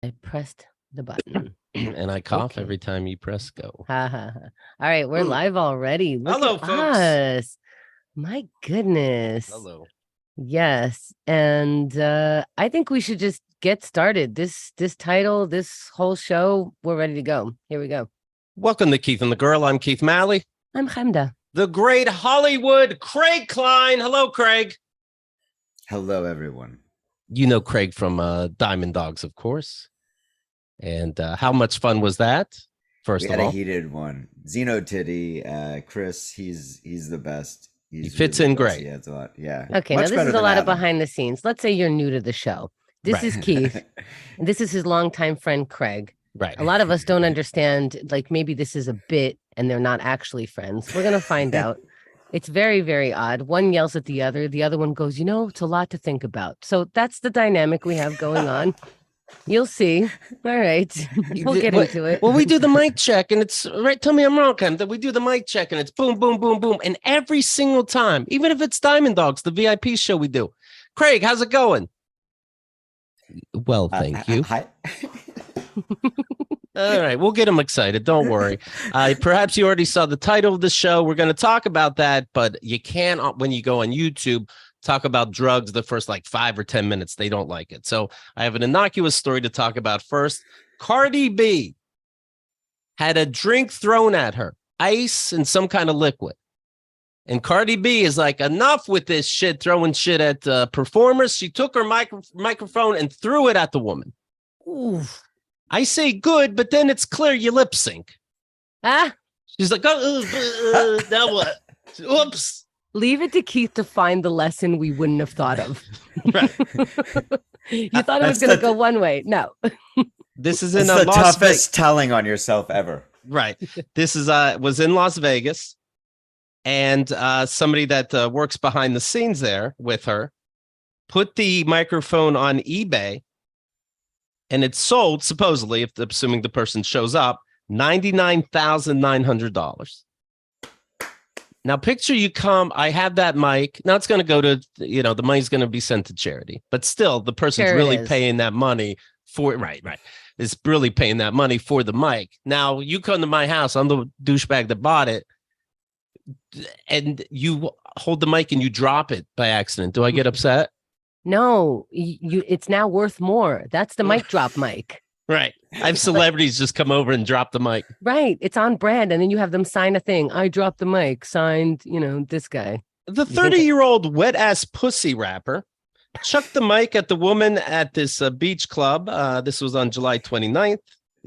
I pressed the button. And I cough Okay. every time you press go. Ha ha ha. All right, we're live already. Look Hello, at folks. us. My goodness. Hello. Yes. And I think we should just get started. This title, this whole show, we're ready to go. Here we go. Welcome to Keith and the Girl. I'm Keith Malley. I'm Chemda. The great Hollywood Craig Klein. Hello, Craig. Hello, everyone. You know Craig from Diamond Dogs, of course. And how much fun was that? First We of had all, a heated one. Xeno Titty, Chris, he's the best. He fits in great. Yeah, it's a lot. Yeah. Okay, Much now this better is a than lot of Adam. behind the scenes. Let's say you're new to the show. This Right. is Keith, and this is his longtime friend, Craig. Right. A lot of us don't understand, like maybe this is a bit and they're not actually friends. We're going to find out. It's very, very odd. One yells at the other one goes, it's a lot to think about. So that's the dynamic we have going on. You'll see. All right. We'll get into it. Well, we do the mic check and it's right. Tell me I'm wrong, Ken, that we do the mic check and it's boom, boom, boom, boom. And every single time, even if it's Diamond Dogs, the VIP show we do. Craig, how's it going? Well, thank you. Hi. All right, we'll get him excited. Don't worry. Perhaps you already saw the title of the show. We're going to talk about that, but you can't, when you go on YouTube, talk about drugs the first like 5 or 10 minutes. They don't like it. So I have an innocuous story to talk about first. Cardi B had a drink thrown at her, ice and some kind of liquid. And Cardi B is like, enough with this shit, throwing shit at performers. She took her microphone and threw it at the woman. Oof. I say good, but then it's clear you lip sync. Ah, She's like, now what? Oops. leave it to Keith to find the lesson we wouldn't have thought of. Right. You thought it was going to go one way. No. This is It's in the Las toughest Vegas. telling on yourself ever. Right. This is was in Las Vegas. And somebody that works behind the scenes there with her put the microphone on eBay. And it's sold, supposedly, assuming the person shows up, $99,900. Now, picture you come, I have that mic. Now it's going to go to, the money's going to be sent to charity. But still, the person's really paying that money for it. Right. It's really paying that money for the mic. Now, you come to my house, I'm the douchebag that bought it, and you hold the mic and you drop it by accident. Do I get upset? No, it's now worth more. That's the mic drop mic. Right. I have celebrities just come over and drop the mic. Right. It's on brand. And then you have them sign a thing. I dropped the mic, signed, this guy. The 30-year-old wet ass pussy rapper chucked the mic at the woman at this beach club. This was on July 29th.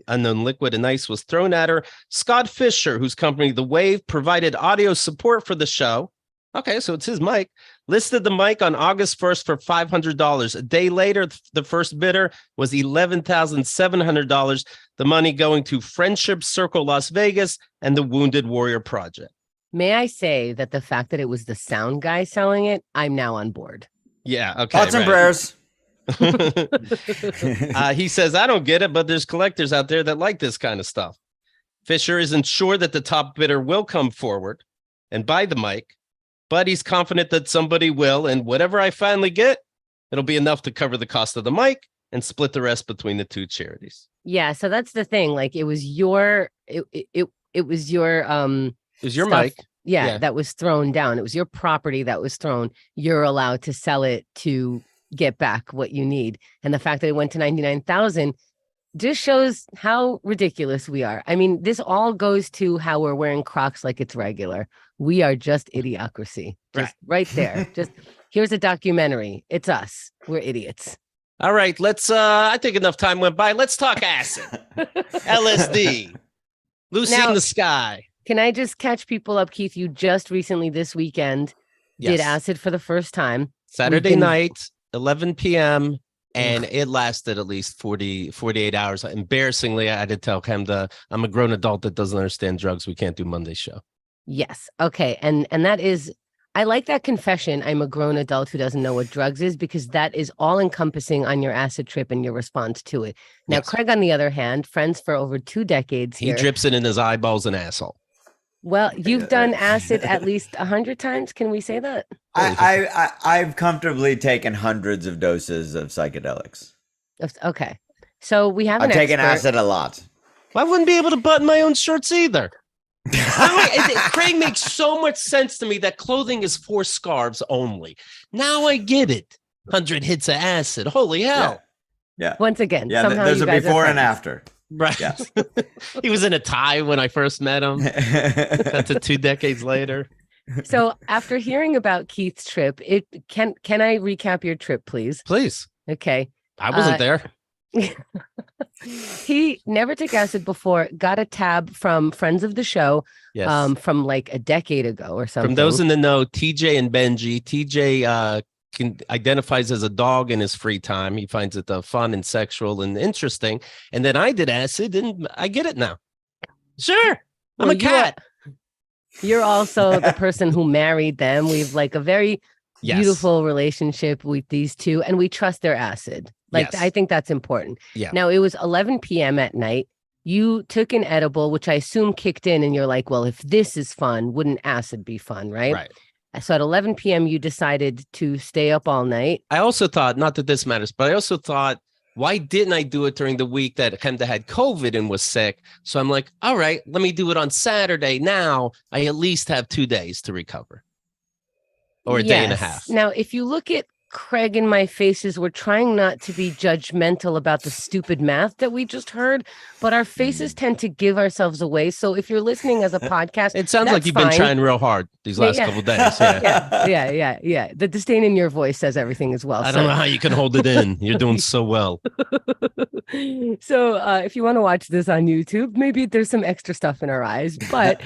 Unknown liquid and ice was thrown at her. Scott Fisher, whose company The Wave provided audio support for the show. Okay, so it's his mic. Listed the mic on August 1st for $500. A day later, the first bidder was $11,700. The money going to Friendship Circle Las Vegas and the Wounded Warrior Project. May I say that the fact that it was the sound guy selling it, I'm now on board. Yeah, okay. Thoughts and prayers. He says, I don't get it, but there's collectors out there that like this kind of stuff. Fisher isn't sure that the top bidder will come forward and buy the mic, but he's confident that somebody will, and whatever I finally get, it'll be enough to cover the cost of the mic and split the rest between the two charities. Yeah, so that's the thing. Like it was your stuff, mic. Yeah, that was thrown down. It was your property that was thrown. You're allowed to sell it to get back what you need. And the fact that it went to 99,000 just shows how ridiculous we are. I mean, this all goes to how we're wearing Crocs like it's regular. We are just idiocracy. Just right there. Just here's a documentary. It's us. We're idiots. All right, let's I think enough time went by. Let's talk acid. LSD. Lucy in the Sky. Can I just catch people up, Keith? You just recently this weekend did acid for the first time. Saturday night, 11 p.m. And it lasted at least 48 hours. Embarrassingly, I had to tell him I'm a grown adult that doesn't understand drugs. We can't do Monday's show. Yes. Okay. And that is, I like that confession. I'm a grown adult who doesn't know what drugs is, because that is all encompassing on your acid trip and your response to it. Now, Craig, on the other hand, friends for over 2 decades here. He drips it in his eyeballs and asshole. Well, you've done acid at least 100 times. Can we say that? I've comfortably taken hundreds of doses of psychedelics. Okay. So we have I've an taken expert. acid a lot. I wouldn't be able to button my own shirts either. Craig makes so much sense to me that clothing is for scarves only. Now I get it. 100 hits of acid. Holy hell. Yeah. Once again, Yeah, somehow there's you a guys before are and friends. after. Right. Yeah. He was in a tie when I first met him. That's 2 decades later. So after hearing about Keith's trip, can I recap your trip, please? Please. Okay. I wasn't there. He never took acid before, got a tab from friends of the show Yes. from like a decade ago or something. From those in the know, TJ and Benji, TJ identifies as a dog in his free time. He finds it fun and sexual and interesting. And then I did acid and I get it now. Sure. I'm a cat. You're also the person who married them. We've like a very beautiful relationship with these two, and we trust their acid. Like, I think that's important. Yeah. Now, it was 11 p.m. at night. You took an edible, which I assume kicked in, and you're like, well, if this is fun, wouldn't acid be fun, right? Right. So at 11 p.m., you decided to stay up all night. I also thought, not that this matters, but I also thought, why didn't I do it during the week that Kemda had COVID and was sick? So I'm like, all right, let me do it on Saturday. Now I at least have 2 days to recover. Or a day and a half. Now, if you look at Craig and my faces, we're trying not to be judgmental about the stupid math that we just heard, but our faces tend to give ourselves away. So if you're listening as a podcast, it sounds like you've been trying real hard these last couple of days. Yeah. The disdain in your voice says everything as well. I don't know how you can hold it in. You're doing so well. So if you want to watch this on YouTube, maybe there's some extra stuff in our eyes. But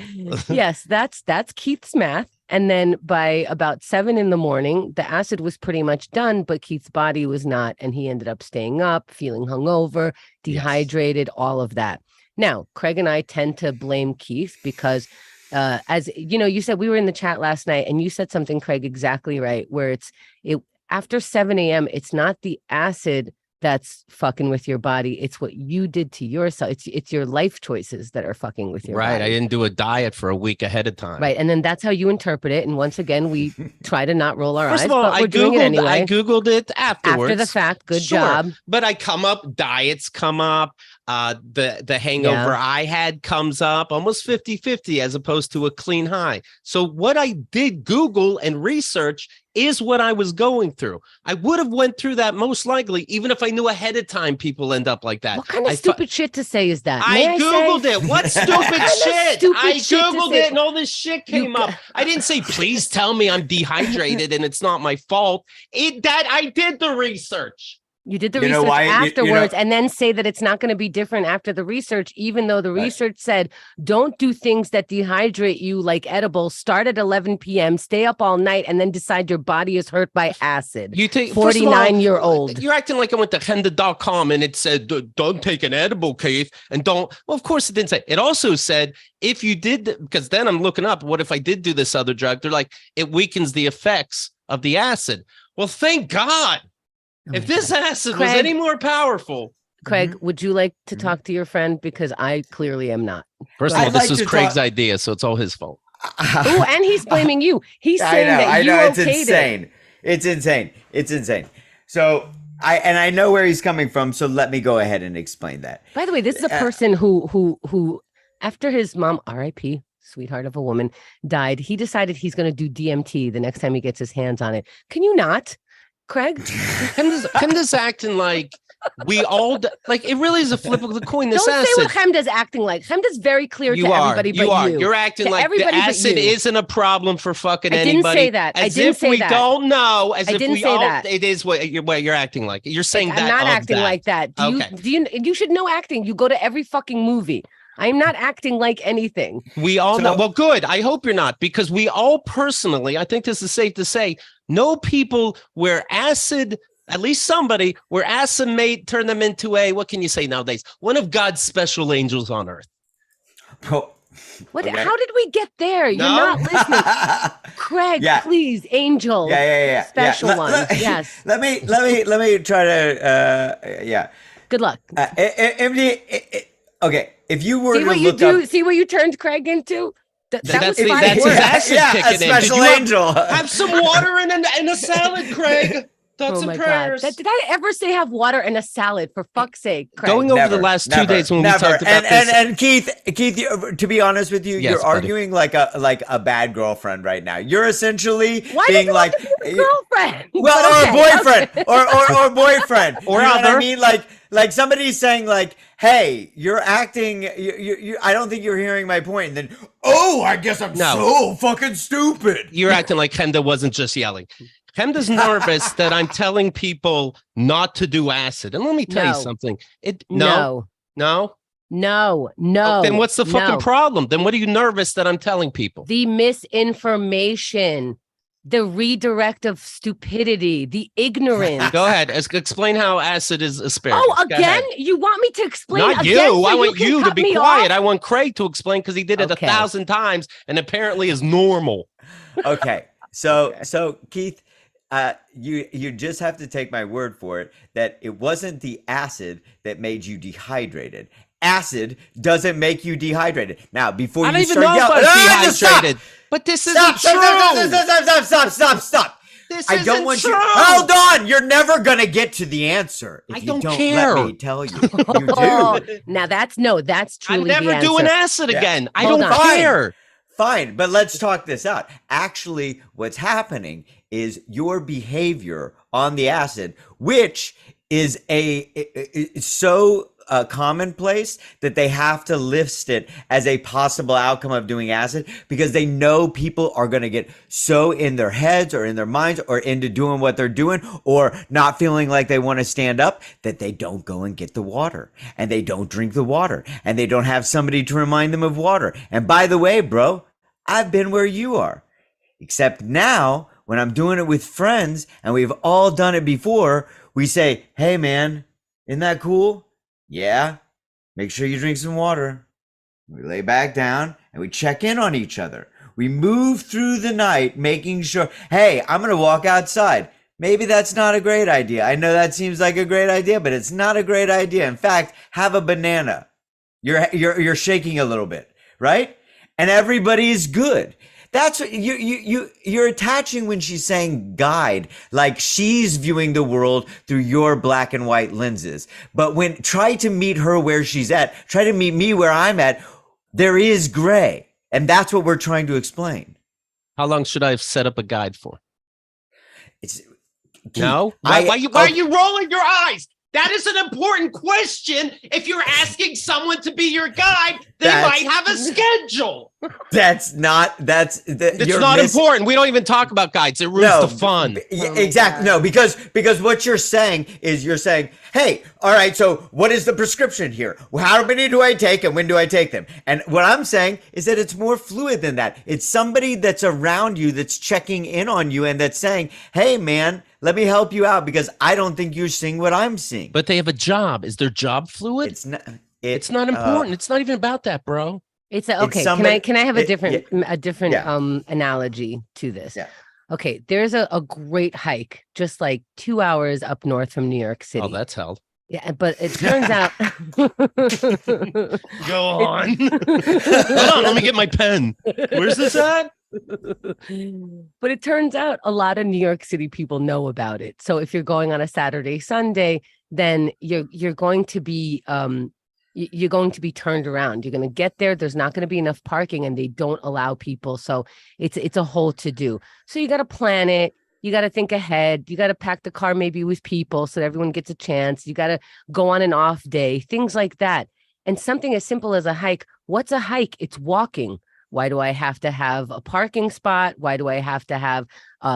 yes, that's Keith's math. And then by about 7 a.m, the acid was pretty much done, but Keith's body was not. And he ended up staying up, feeling hungover, dehydrated, all of that. Now, Craig and I tend to blame Keith because, as you know, you said we were in the chat last night and you said something, Craig, exactly right, where it after 7 a.m, it's not the acid that's fucking with your body. It's what you did to yourself. It's your life choices that are fucking with your body. I didn't do a diet for a week ahead of time. Right. And then that's how you interpret it. And once again, we try to not roll our eyes. First of all, but we're doing it anyway. I Googled it afterwards. After the fact. Good job. But I come up, diets come up. The hangover I had comes up almost 50-50 as opposed to a clean high. So what I did Google and research is what I was going through. I would have went through that most likely, even if I knew ahead of time people end up like that. What kind of stupid shit to say is that? I Googled it. What stupid shit? I Googled it and all this shit came up. I didn't say, please tell me I'm dehydrated and it's not my fault. I did the research. You did the research afterwards and then say that it's not going to be different after the research, even though the research said don't do things that dehydrate you like edibles. Start at 11 p.m., stay up all night, and then decide your body is hurt by acid. You take 49-year-old. You're acting like I went to Henda.com and it said, don't take an edible, Keith. And don't. Well, of course, it didn't say. It also said if you did, because then I'm looking up, what if I did do this other drug? They're like, it weakens the effects of the acid. Well, thank God. If this acid was any more powerful. Craig, would you like to talk to your friend? Because I clearly am not. First of all, this was Craig's idea, so it's all his fault. Oh, and he's blaming you. He's saying that you okayed it. It's insane. It's insane. So I know where he's coming from, so let me go ahead and explain that. By the way, this is a person who after his mom, R.I.P., sweetheart of a woman, died, he decided he's going to do DMT the next time he gets his hands on it. Can you not? Craig, Hemda's acting like we all like it really is a flip of the coin. This Don't acid. say what Hemda's acting like. Hemda's very clear to everybody but you. You're acting like the acid isn't a problem for fucking anybody. I didn't say that. As if we don't know. As if we all. That. It is what you're acting like. You're saying that. I'm not acting like that. You should know acting. You go to every fucking movie. I'm not acting like anything. We all know. Well, good. I hope you're not, because we all personally, I think this is safe to say, know people where acid, at least somebody, where acid may turn them into what can you say nowadays? One of God's special angels on earth. Oh, what? Okay. How did we get there? You're not listening. Craig, please, angel. Special ones. Yes. Let me try to, Good luck. Okay. If you were see what you turned Craig into? That's his acid kicking in. Special angel. Have some water in a salad, Craig. Thoughts Oh and my prayers. God. Did I ever say have water and a salad? For fuck's sake. Craig. Going over Never, the last 2 never, days when never. we talked about this. And Keith, to be honest with you, Yes, you're buddy. arguing like a bad girlfriend right now. You're essentially Why being did you like have to be a girlfriend? well, But or okay, a boyfriend, okay. or boyfriend, Or you know what other. I mean? Like somebody's saying like, "Hey, you're acting. You I don't think you're hearing my point." And then, oh, I guess I'm No. so fucking stupid. You're acting like Chemda wasn't just yelling. Chemda's nervous that I'm telling people not to do acid. And let me tell you No. something. No. No. No. Then what's the fucking no. problem? Then what are you nervous that I'm telling people? The misinformation, the redirect of stupidity, the ignorance. Go ahead. Explain how acid is asparagus. Oh, Go again? ahead. You want me to explain Not again? you. So I want can you to cut be me quiet. off? I want Craig to explain because he did it Okay. 1,000 times and apparently is normal. Okay, so Keith, you just have to take my word for it that it wasn't the acid that made you dehydrated. Acid doesn't make you dehydrated. Now, before I don't you even start know if yelling, I'm just stop! dehydrated. But this Stop! isn't true. Stop! This I isn't don't want true. you. Hold on! You're never gonna get to the answer if I you don't don't care. let me tell you. You Oh, do. now that's I'm truly never the doing answer. acid Yeah. again. I Hold don't on. care. Fine, but let's talk this out. Actually, what's happening is your behavior on the acid, which is it's so commonplace that they have to list it as a possible outcome of doing acid because they know people are going to get so in their heads or in their minds or into doing what they're doing or not feeling like they want to stand up that they don't go and get the water and they don't drink the water and they don't have somebody to remind them of water. And by the way, bro, I've been where you are, except now when I'm doing it with friends and we've all done it before, we say, hey man, isn't that cool? Yeah, make sure you drink some water. We lay back down and we check in on each other. We move through the night making sure, hey, I'm going to walk outside. Maybe that's not a great idea. I know that seems like a great idea, but it's not a great idea. In fact, have a banana. You're shaking a little bit, right? And everybody is good. That's what you're attaching when she's saying guide, like she's viewing the world through your black and white lenses. But when try to meet her where she's at, try to meet me where I'm at, there is gray. And that's what we're trying to explain. How long should I have set up a guide for? It's No? Why are you rolling your eyes? That is an important question. If you're asking someone to be your guide, they might have a schedule. It's not important. We don't even talk about guides. It ruins the fun. Exactly. No, because what you're saying is you're saying, hey, all right, so what is the prescription here? How many do I take and when do I take them? And what I'm saying is that it's more fluid than that. It's somebody that's around you that's checking in on you and that's saying, hey, man, let me help you out because I don't think you're seeing what I'm seeing. But they have a job. Is their job fluid? It's not. It's not important. It's not even about that, bro. Okay. Somebody, can I have a different yeah. Analogy to this? Yeah. Okay, there's a great hike just like 2 hours up north from New York City. Oh, that's hell. Yeah, but it turns out. Go on. Hold on, let me get my pen. Where's this at? But it turns out a lot of New York City people know about it. So if you're going on a Saturday, Sunday, then you're going to be you're going to be turned around. You're going to get there. There's not going to be enough parking, and they don't allow people. So it's a whole to do. So you got to plan it. You got to think ahead. You got to pack the car maybe with people so that everyone gets a chance. You got to go on an off day, things like that. And something as simple as a hike. What's a hike? It's walking. Why do I have to have a parking spot? Why do I have to have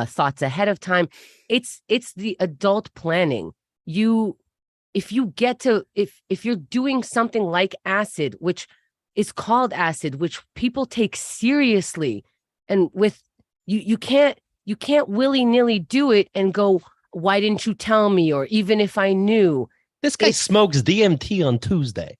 thoughts ahead of time? It's the adult planning. If you're doing something like acid, which is called acid, which people take seriously, and with you can't willy-nilly do it and go, why didn't you tell me? Or even if I knew. This guy smokes DMT on Tuesday.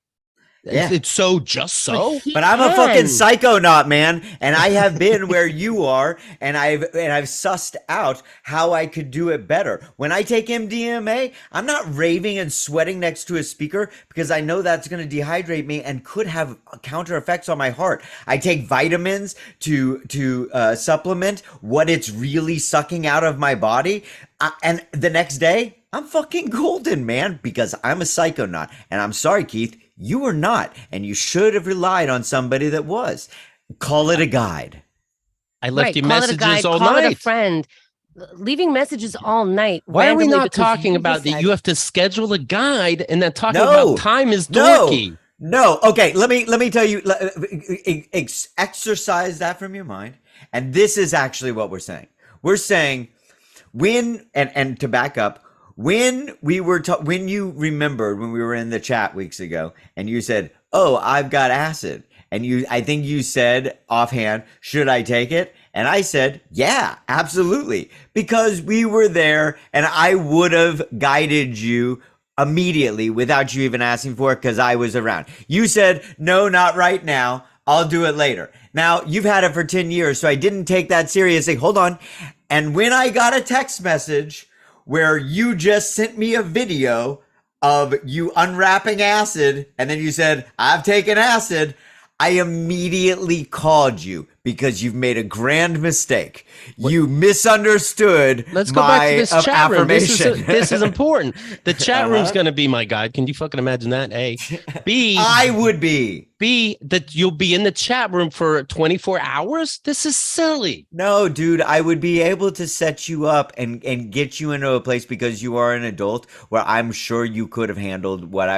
Yeah. It's so just so. But I'm a fucking psychonaut, man, and I have been where you are, and I've sussed out how I could do it better. When I take MDMA, I'm not raving and sweating next to a speaker because I know that's going to dehydrate me and could have counter effects on my heart. I take vitamins to supplement what it's really sucking out of my body, and the next day I'm fucking golden, man, because I'm a psychonaut. And I'm sorry, Keith, you were not, and you should have relied on somebody that was. Call it a guide. I left you call it a messages guide, all call night. it a friend. Leaving messages all night. Why are we randomly not because talking you about that? decide- You have to schedule a guide, and then talking No. about time is dorky. No. Okay, let me tell you. Exercise that from your mind, and this is actually what we're saying. We're saying when and to back up. When we were when you remembered when we were in the chat weeks ago, and you said, "Oh, I've got acid," and I think you said offhand, "Should I take it?" And I said, "Yeah, absolutely," because we were there, and I would have guided you immediately without you even asking for it because I was around. You said, "No, not right now. I'll do it later." Now you've had it for 10 years, so I didn't take that seriously. Hold on, and when I got a text message where you just sent me a video of you unwrapping acid, and then you said, "I've taken acid," I immediately called you because you've made a grand mistake. You misunderstood. Let's go back to this chat room. Affirmation. This is important. The chat room's going to be my guide. Can you fucking imagine that? A. B. I would be. B. That you'll be in the chat room for 24 hours? This is silly. No, dude, I would be able to set you up and get you into a place because you are an adult where I'm sure you could have handled when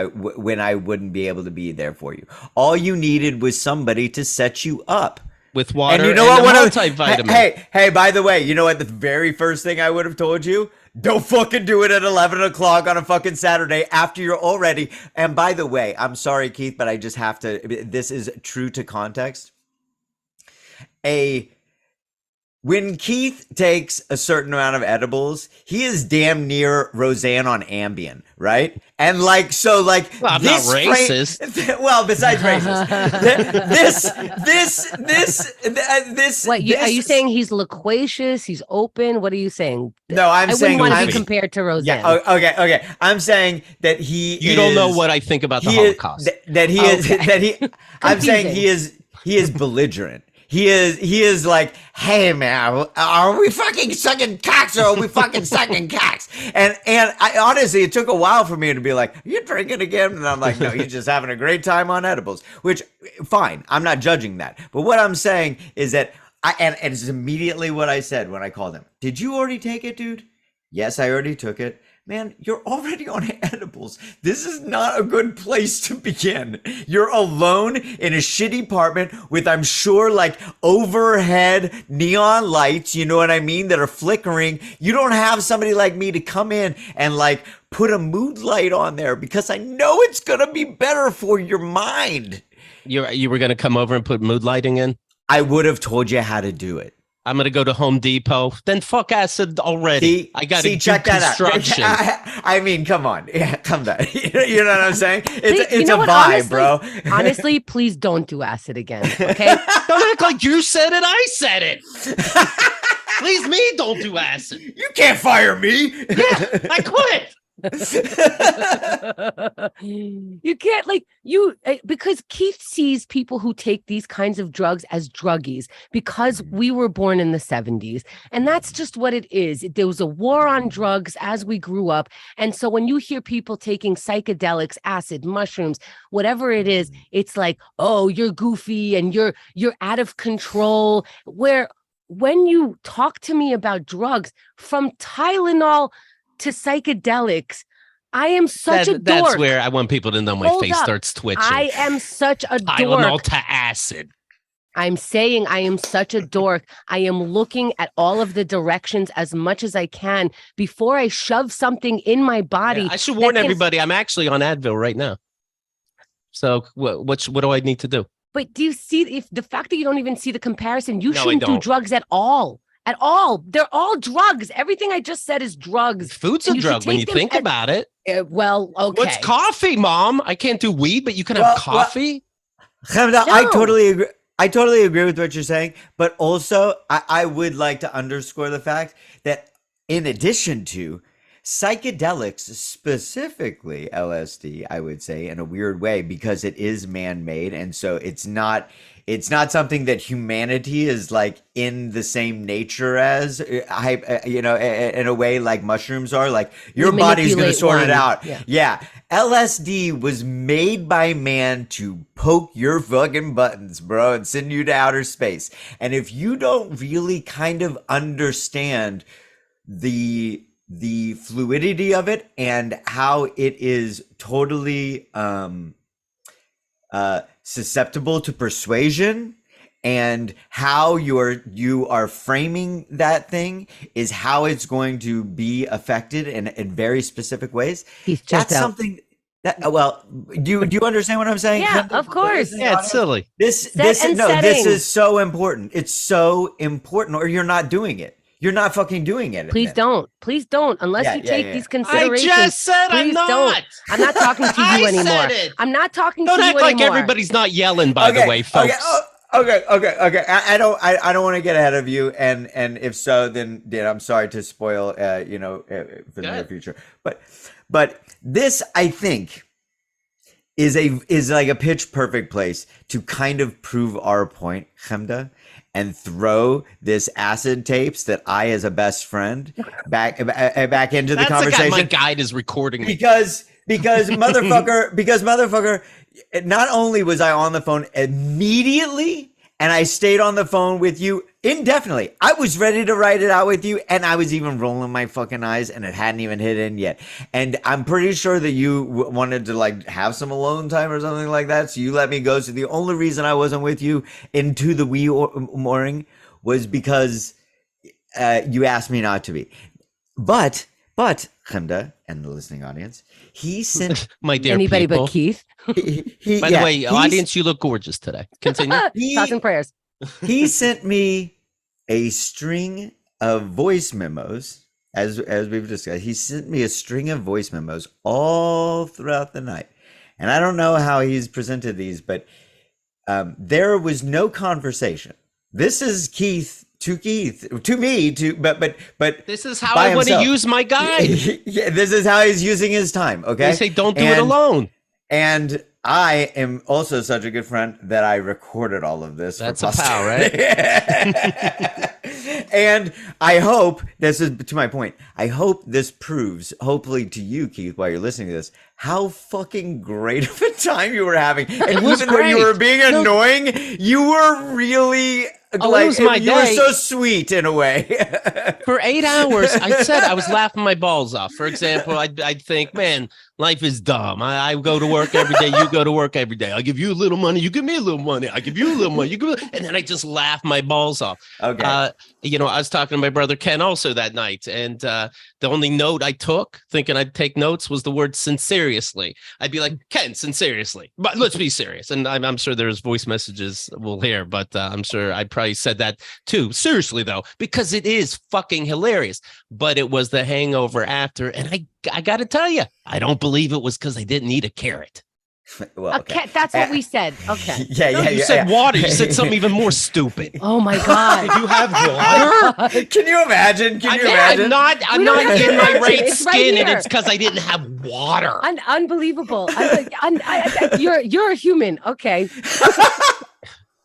I wouldn't be able to be there for you. All you needed was somebody to set you up. With water And you know and what? a multivitamin. Hey, by the way, you know what? The very first thing I would have told you, don't fucking do it at 11 o'clock on a fucking Saturday after you're already. And by the way, I'm sorry, Keith, but I just have to. This is true to context. When Keith takes a certain amount of edibles, he is damn near Roseanne on Ambien, right? And well, I'm not racist. Well, besides racist, this. What are you saying? He's loquacious. He's open. What are you saying? No, I wouldn't want to be compared to Roseanne. Yeah, okay. I'm saying that you don't know what I think about the Holocaust. I'm saying he is belligerent. He is like, "Hey man, are we fucking sucking cocks or are we fucking sucking cocks?" And I honestly, it took a while for me to be like, "Are you drinking again?" And I'm like, "No, he's just having a great time on edibles," which fine. I'm not judging that. But what I'm saying is that and it's immediately what I said when I called him. "Did you already take it, dude?" "Yes, I already took it." Man, you're already on edibles. This is not a good place to begin. You're alone in a shitty apartment with, I'm sure, like overhead neon lights, you know what I mean, that are flickering. You don't have somebody like me to come in and like put a mood light on there because I know it's going to be better for your mind. You were going to come over and put mood lighting in? I would have told you how to do it. I'm going to go to Home Depot. Then fuck acid already. I got to check construction. I mean, come on. Yeah, come back. You know what I'm saying? It's a vibe, honestly, bro. Honestly, please don't do acid again, okay? Don't act like you said it. I said it. Please, me, don't do acid. You can't fire me. Yeah, I quit. You can't because Keith sees people who take these kinds of drugs as druggies because we were born in the 70s, and that's just what it is. There was a war on drugs as we grew up, and so when you hear people taking psychedelics, acid, mushrooms, whatever it is, it's like, "Oh, you're goofy and you're out of control." Where when you talk to me about drugs, from Tylenol to psychedelics, I am such a dork. That's where I want people to know my face starts twitching. I am such a Tylenol dork. to acid. I'm saying I am such a dork. I am looking at all of the directions as much as I can before I shove something in my body. Yeah, I should warn everybody, I'm actually on Advil right now. So what do I need to do? But do you see if the fact that you don't even see the comparison, you shouldn't do drugs at all. at all. They're all drugs. Everything I just said is drugs. Food's a drug when you think about it. Well, okay. What's coffee, Mom? I can't do weed, but you can have coffee. Chemda, I totally agree. I totally agree with what you're saying, but also I would like to underscore the fact that in addition to psychedelics, specifically LSD, I would say in a weird way, because it is man-made, and so it's not something that humanity is like in the same nature as, you know, in a way like mushrooms are. Like your body's going to sort it out. Yeah. LSD was made by man to poke your fucking buttons, bro, and send you to outer space. And if you don't really kind of understand the fluidity of it and how it is totally susceptible to persuasion, and how you are framing that thing is how it's going to be affected in very specific ways. That's something that, well, do you understand what I'm saying? Yeah, of course. Yeah, it's silly. This is so important. It's so important, or you're not doing it. You're not fucking doing it. Please don't. Unless you take these considerations. I just said I'm not. Don't. I'm not talking to you anymore. I'm not talking to you anymore. Don't act like everybody's not yelling, by the way, folks. Okay. I don't want to get ahead of you, and if so, then I'm sorry to spoil, for the near future. But this, I think, is like a pitch perfect place to kind of prove our point, Chemda, and throw this acid tapes that I, as a best friend, back into the conversation. My guide is recording me. because motherfucker, not only was I on the phone immediately, and I stayed on the phone with you indefinitely. I was ready to write it out with you, and I was even rolling my fucking eyes, and it hadn't even hit in yet. And I'm pretty sure that you wanted to like have some alone time or something like that, so you let me go. So the only reason I wasn't with you into the wee morning was because you asked me not to be. But Chemda and the listening audience, he sent my dear anybody people. but Keith. By the way, audience, you look gorgeous today. Continue. Thoughts and prayers. He sent me a string of voice memos, as we've discussed. He sent me a string of voice memos all throughout the night, and I don't know how he's presented these, but there was no conversation. This is Keith. To me, but this is how I want to use my guide. Yeah, this is how he's using his time. Okay, they say don't do it alone. And I am also such a good friend that I recorded all of this. That's a pal, right? And I hope, this is to my point, I hope this proves, hopefully to you, Keith, while you're listening to this, how fucking great of a time you were having. And even though you were being annoying, you were really... it was my you were so sweet in a way. For 8 hours, I said I was laughing my balls off. For example, I'd think, man, life is dumb. I go to work every day. You go to work every day. I give you a little money. You give me a little money. I give you a little money. And then I just laugh my balls off. Okay. I was talking to my brother Ken also that night, and the only note I took, thinking I'd take notes, was the word sincerely. I'd be like, Ken, sincerely, but let's be serious. And I'm sure there's voice messages we'll hear, but I'm sure I probably said that too. Seriously though, because it is fucking hilarious. But it was the hangover after, and I got to tell you, I don't believe it was because I didn't eat a carrot. Well, okay. That's what we said. Okay. You said water. You said something even more stupid. Oh my God. Did you have water? Can you imagine? I'm not in my right skin, and here. it's because I didn't have water. Unbelievable. You're a human. Okay.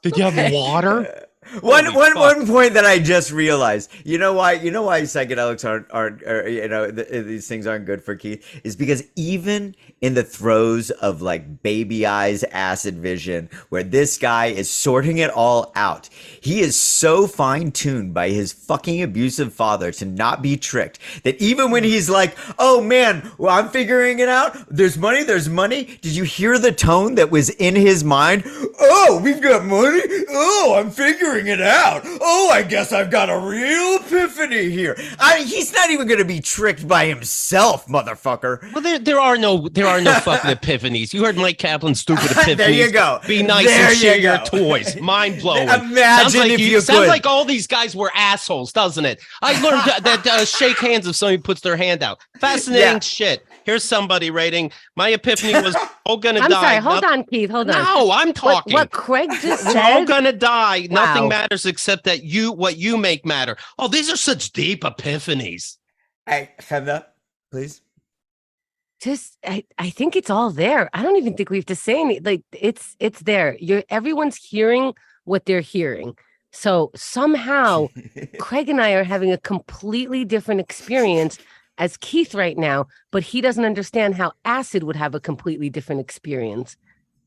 Did you have water? One point that I just realized, you know why psychedelics aren't these things aren't good for Keith, is because even in the throes of like baby eyes acid vision, where this guy is sorting it all out, he is so fine-tuned by his fucking abusive father to not be tricked, that even when he's like, oh man, well, I'm figuring it out, there's money, did you hear the tone that was in his mind? Oh, we've got money, oh, I'm figuring figuring it out. Oh, I guess I've got a real epiphany here. He's not even going to be tricked by himself, motherfucker. Well, there are no fucking epiphanies. You heard Mike Kaplan's stupid epiphanies. There you go. Be nice There and share you your go. toys. Mind blowing. Imagine if you sounds could. like all these guys were assholes, doesn't it? I learned that shake hands if somebody puts their hand out. Fascinating shit. Here's somebody rating. My epiphany was all gonna I'm die. sorry. Hold on, Keith. Hold on. No, I'm talking. What Craig just We're all said. gonna die. Wow. Nothing matters except that what you make matter. Oh, these are such deep epiphanies. Hey, Chemda, please. Just I think it's all there. I don't even think we have to say anything. Like it's there. Everyone's hearing what they're hearing. So somehow Craig and I are having a completely different experience as Keith right now, but he doesn't understand how acid would have a completely different experience.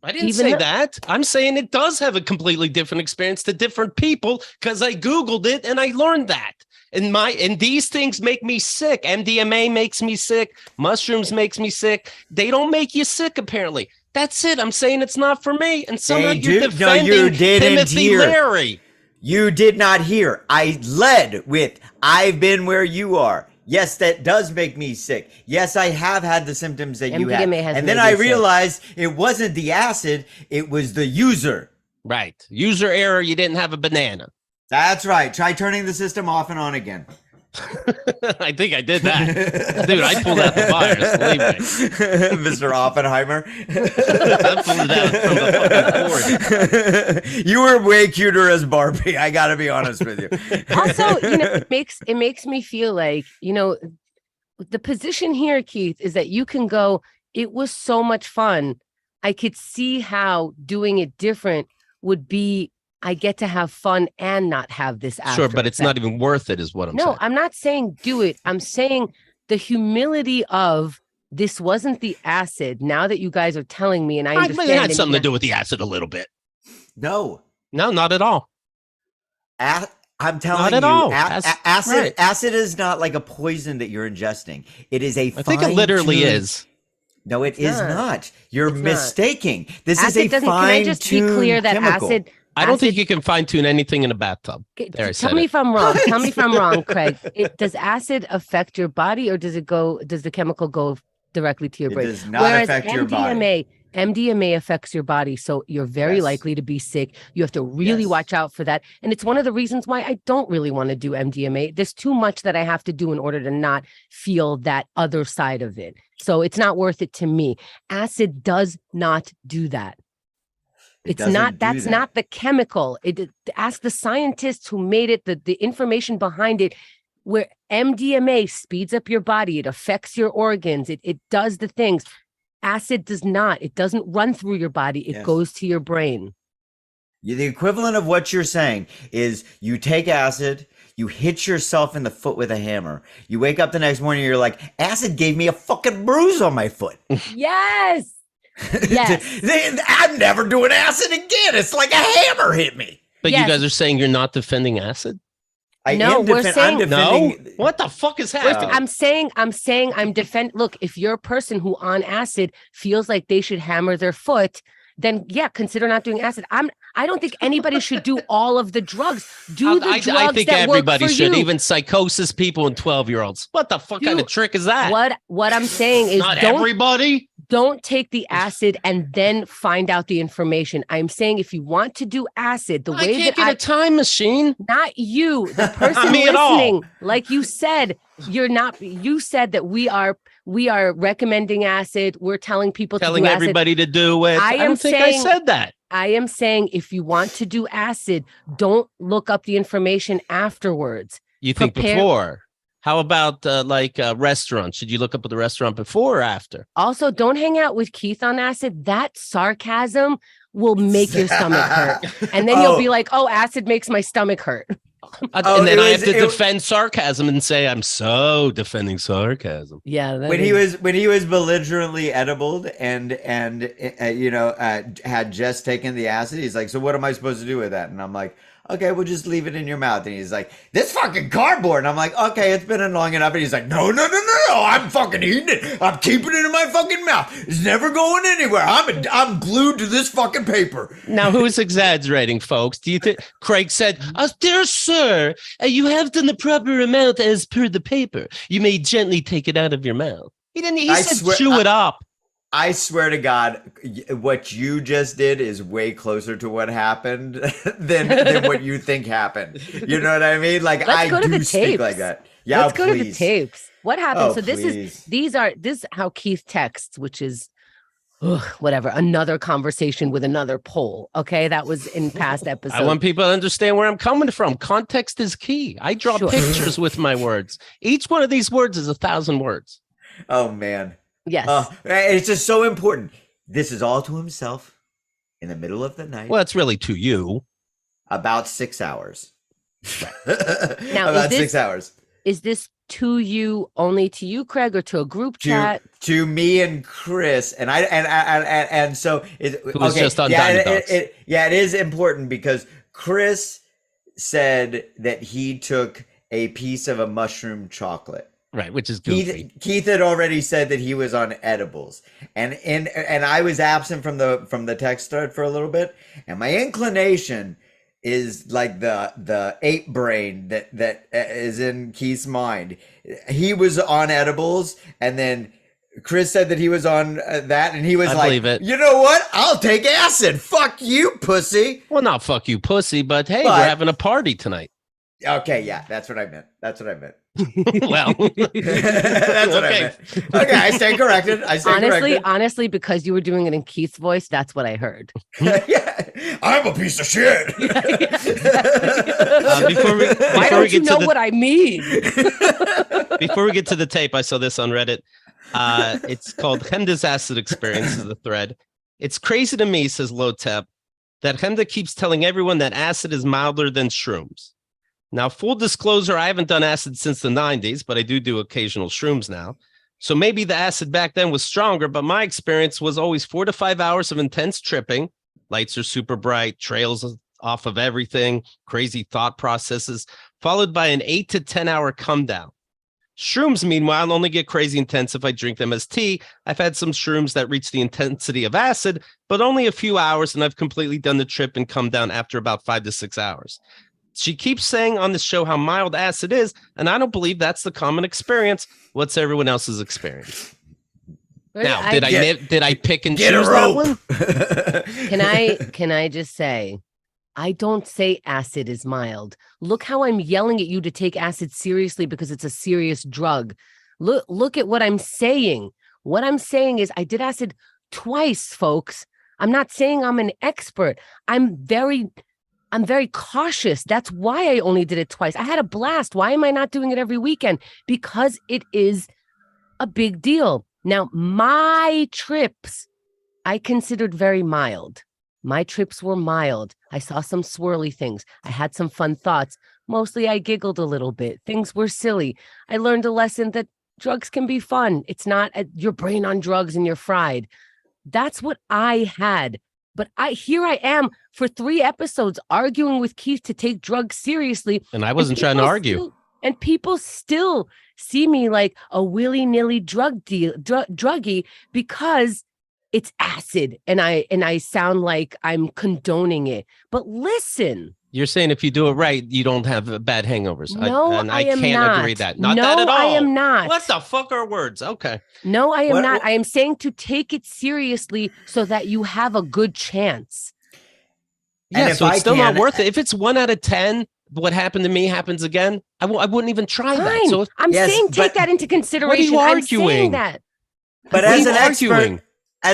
I didn't say that. I'm saying it does have a completely different experience to different people because I Googled it and I learned that. And these things make me sick. MDMA makes me sick. Mushrooms makes me sick. They don't make you sick, apparently. That's it. I'm saying it's not for me. And somehow you're defending Timothy Leary. You did not hear. I led with, I've been where you are. Yes, that does make me sick. Yes, I have had the symptoms that you had. And then I realized it wasn't the acid, it was the user. Right. User error. You didn't have a banana. That's right. Try turning the system off and on again. I think I did that. Dude, I pulled out the virus. Believe me. Mr. Oppenheimer. I pulled it out from the fucking board. You were way cuter as Barbie. I got to be honest with you. Also, it makes me feel like, the position here, Keith, is that you can go, it was so much fun. I could see how doing it different would be, I get to have fun and not have this after. Sure, but it's not even worth it, is what I'm saying. No, I'm not saying do it. I'm saying the humility of this wasn't the acid. Now that you guys are telling me, and I understand. It had something to do with the acid a little bit. No, not at all. I'm telling you, acid is not like a poison that you're ingesting. It is a. I think it literally is. No, it is not. You're mistaking. This acid is a fine-tuned Can I just be clear that chemical. acid? I don't think you can fine-tune anything in a bathtub. Tell me if I'm wrong. Tell me if I'm wrong, Craig. Does acid affect your body, or does the chemical go directly to your brain? It does not affect your body. MDMA affects your body, so you're very likely to be sick. You have to really watch out for that. And it's one of the reasons why I don't really want to do MDMA. There's too much that I have to do in order to not feel that other side of it. So it's not worth it to me. Acid does not do that. That's not the chemical. Ask the scientists who made it, the information behind it, where MDMA speeds up your body. It affects your organs. It does the things. Acid does not. It doesn't run through your body. It goes to your brain. The equivalent of what you're saying is you take acid, you hit yourself in the foot with a hammer. You wake up the next morning, you're like, acid gave me a fucking bruise on my foot. Yes. Yes. I'm never doing acid again. It's like a hammer hit me. But you guys are saying you're not defending acid? No, we're saying no. What the fuck is happening? I'm saying I'm defend. Look, if you're a person who on acid feels like they should hammer their foot, then consider not doing acid. I don't think anybody should do all of the drugs. Do the drugs I think that everybody work for should, you. even psychosis people and 12-year-olds. What the fuck kind of trick is that? What I'm saying is, not everybody. Don't take the acid and then find out the information. I'm saying if you want to do acid, the way I can't that get a time machine. Not you, the person listening. Like you said, you're not. You said that we are recommending acid. We're telling people telling to do everybody acid. to do it. I don't think I said that. I am saying if you want to do acid, don't look up the information afterwards. You think before? How about restaurants? Should you look up at the restaurant before or after? Also, don't hang out with Keith on acid. That sarcasm will make your stomach hurt. And then you'll be like, oh, acid makes my stomach hurt. And then I have to defend sarcasm and say I'm so defending sarcasm. Yeah. When he was belligerently edibled and had just taken the acid, he's like, so what am I supposed to do with that? And I'm like, okay, we'll just leave it in your mouth. And he's like, this fucking cardboard. And I'm like, okay, it's been in long enough. And he's like, no, I'm fucking eating it. I'm keeping it in my fucking mouth. It's never going anywhere. I'm glued to this fucking paper. Now, who's exaggerating, folks? Do you think Craig said, dear sir, you have done the proper amount as per the paper. You may gently take it out of your mouth. He didn't. He said, chew it up. I swear to God, what you just did is way closer to what happened than what you think happened. You know what I mean? Like, Let's go to do the speak tapes. like that. Yeah, Let's please. go to the tapes. What happened? Oh, So this please. this is how Keith texts, which is whatever, another conversation with another poll. Okay, that was in past episodes. I want people to understand where I'm coming from. Context is key. I draw pictures with my words. Each one of these words is 1,000 words. Oh, man. Yes. It's just so important. This is all to himself in the middle of the night. Well, it's really to you. About 6 hours. Now, about 6 hours. Is this to you, only to you, Craig, or to a group chat? To me and Chris, and so it was just on Diamond Dogs. It is important because Chris said that he took a piece of a mushroom chocolate. Right, which is goofy. Keith had already said that he was on edibles, and I was absent from the text thread for a little bit, and my inclination is like the ape brain that is in Keith's mind. He was on edibles, and then Chris said that he was on that, and he was like, believe it. You know what? I'll take acid. Fuck you, pussy. Well, not fuck you, pussy, but hey, we're having a party tonight. Okay, yeah, that's what I meant. Well, that's what I meant. Okay, I stand corrected. Honestly, because you were doing it in Keith's voice, that's what I heard. Yeah, I'm a piece of shit. Why don't you know what I mean? Before we get to the tape, I saw this on Reddit. It's called Hemda's Acid Experience is the thread. It's crazy to me, says Lotep, that Hemda keeps telling everyone that acid is milder than shrooms. Now, full disclosure, I haven't done acid since the 90s, but I do occasional shrooms now. So maybe the acid back then was stronger, but my experience was always 4 to 5 hours of intense tripping. Lights are super bright, trails off of everything, crazy thought processes, followed by an 8 to 10 hour come down. Shrooms, meanwhile, only get crazy intense if I drink them as tea. I've had some shrooms that reach the intensity of acid, but only a few hours, and I've completely done the trip and come down after about 5 to 6 hours. She keeps saying on the show how mild acid is, and I don't believe that's the common experience. What's everyone else's experience? Now, did I pick and choose that one? Can I just say, I don't say acid is mild. Look how I'm yelling at you to take acid seriously because it's a serious drug. Look at what I'm saying. What I'm saying is I did acid twice, folks. I'm not saying I'm an expert. I'm very cautious. That's why I only did it twice. I had a blast. Why am I not doing it every weekend? Because it is a big deal. Now, my trips, I considered very mild. My trips were mild. I saw some swirly things. I had some fun thoughts. Mostly I giggled a little bit. Things were silly. I learned a lesson that drugs can be fun. It's not your brain on drugs and you're fried. That's what I had. But here I am for 3 episodes arguing with Keith to take drugs seriously. And I wasn't trying to argue. And people still see me like a willy-nilly druggie because it's acid. And I sound like I'm condoning it. But listen. You're saying if you do it right, you don't have bad hangovers. No, I am can't not. agree that. Not that at all. I am not. What the fuck are words? Okay. No, I am not. I am saying to take it seriously so that you have a good chance. Yeah, so it's still not worth it. If it's 1 out of 10, what happened to me happens again, I wouldn't even try that. So I'm saying take that into consideration. What are you arguing? I'm saying that. But as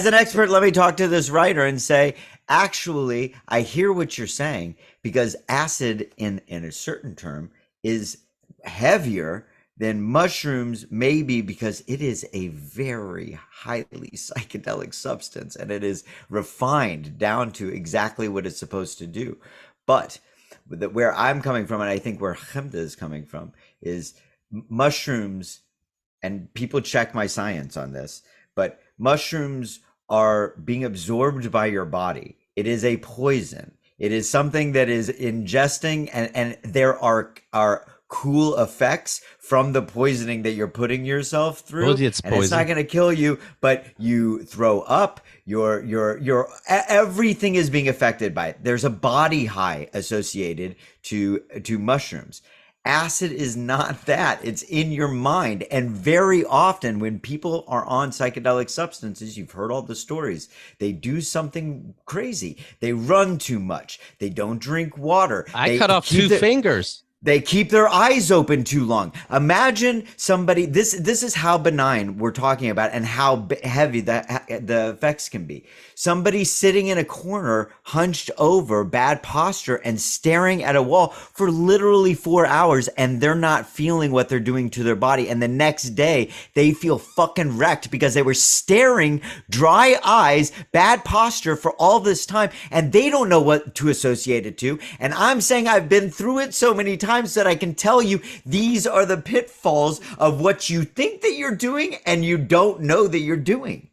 an expert, let me talk to this writer and say, actually, I hear what you're saying because acid in a certain term is heavier than mushrooms, maybe because it is a very highly psychedelic substance and it is refined down to exactly what it's supposed to do. But where I'm coming from, and I think where Hemda is coming from, is mushrooms, and people check my science on this, but mushrooms are being absorbed by your body. It is a poison. It is something that is ingesting, and there are cool effects from the poisoning that you're putting yourself through. It's and it's not going to kill you, but you throw up. Your everything is being affected by it. There's a body high associated to mushrooms. Acid is not that. It's in your mind. And very often when people are on psychedelic substances, you've heard all the stories, they do something crazy. They run too much. They don't drink water. I cut off 2 fingers. They keep their eyes open too long. Imagine somebody, this is how benign we're talking about and how heavy the effects can be. Somebody sitting in a corner, hunched over, bad posture, and staring at a wall for literally 4 hours, and they're not feeling what they're doing to their body. And the next day, they feel fucking wrecked because they were staring, dry eyes, bad posture for all this time, and they don't know what to associate it to. And I'm saying I've been through it so many times that I can tell you these are the pitfalls of what you think that you're doing and you don't know that you're doing.